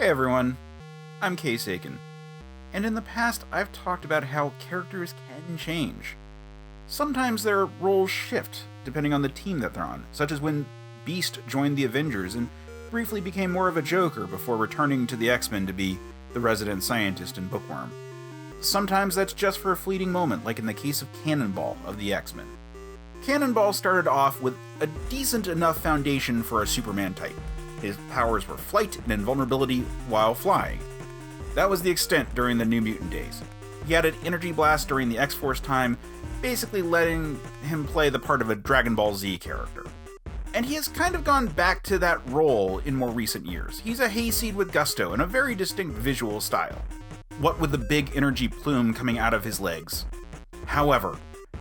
Hey everyone, I'm hayseed, and in the past I've talked about how characters can change. Sometimes their roles shift depending on the team that they're on, such as when Beast joined the Avengers and briefly became more of a Joker before returning to the X-Men to be the resident scientist in Bookworm. Sometimes that's just for a fleeting moment, like in the case of Cannonball of the X-Men. Cannonball started off with a decent enough foundation for a Superman type. His powers were flight and invulnerability while flying. That was the extent during the New Mutant days. He had an energy blast during the X-Force time, basically letting him play the part of a Dragon Ball Z character. And he has kind of gone back to that role in more recent years. He's a hayseed with gusto and a very distinct visual style. What with the big energy plume coming out of his legs. However,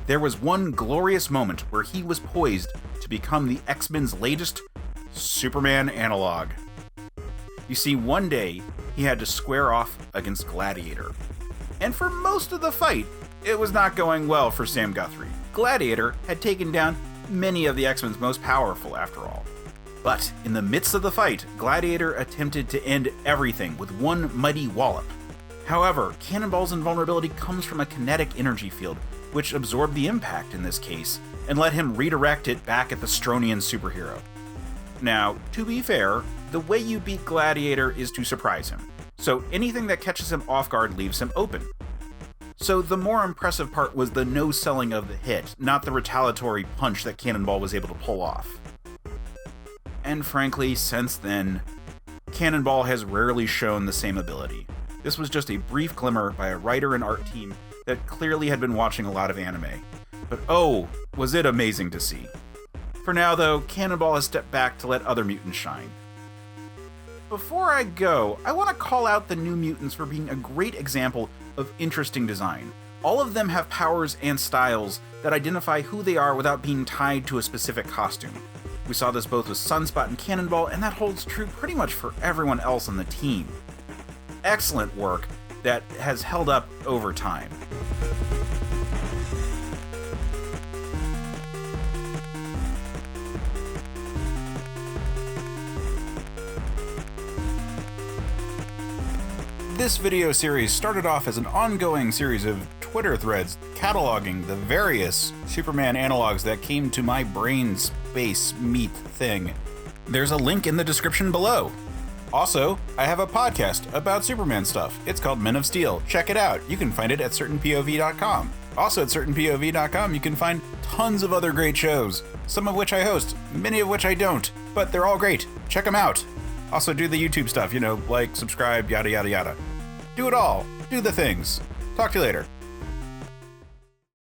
there was one glorious moment where he was poised to become the X-Men's latest Superman Analogue. You see, one day, he had to square off against Gladiator. And for most of the fight, it was not going well for Sam Guthrie. Gladiator had taken down many of the X-Men's most powerful, after all. But in the midst of the fight, Gladiator attempted to end everything with one mighty wallop. However, Cannonball's invulnerability comes from a kinetic energy field, which absorbed the impact in this case, and let him redirect it back at the Stronian superhero. Now, to be fair, the way you beat Gladiator is to surprise him, so anything that catches him off guard leaves him open. So the more impressive part was the no-selling of the hit, not the retaliatory punch that Cannonball was able to pull off. And frankly, since then, Cannonball has rarely shown the same ability. This was just a brief glimmer by a writer and art team that clearly had been watching a lot of anime. But oh, was it amazing to see. For now though, Cannonball has stepped back to let other mutants shine. Before I go, I want to call out the New Mutants for being a great example of interesting design. All of them have powers and styles that identify who they are without being tied to a specific costume. We saw this both with Sunspot and Cannonball, and that holds true pretty much for everyone else on the team. Excellent work that has held up over time. This video series started off as an ongoing series of Twitter threads cataloging the various Superman analogs that came to my brain space meat thing. There's a link in the description below. Also, I have a podcast about Superman stuff. It's called Men of Steel. Check it out. You can find it at certainpov.com. Also at certainpov.com you can find tons of other great shows, some of which I host, many of which I don't, but they're all great. Check them out. Also do the YouTube stuff, like, subscribe, yada yada yada. Do it all. Do the things. Talk to you later.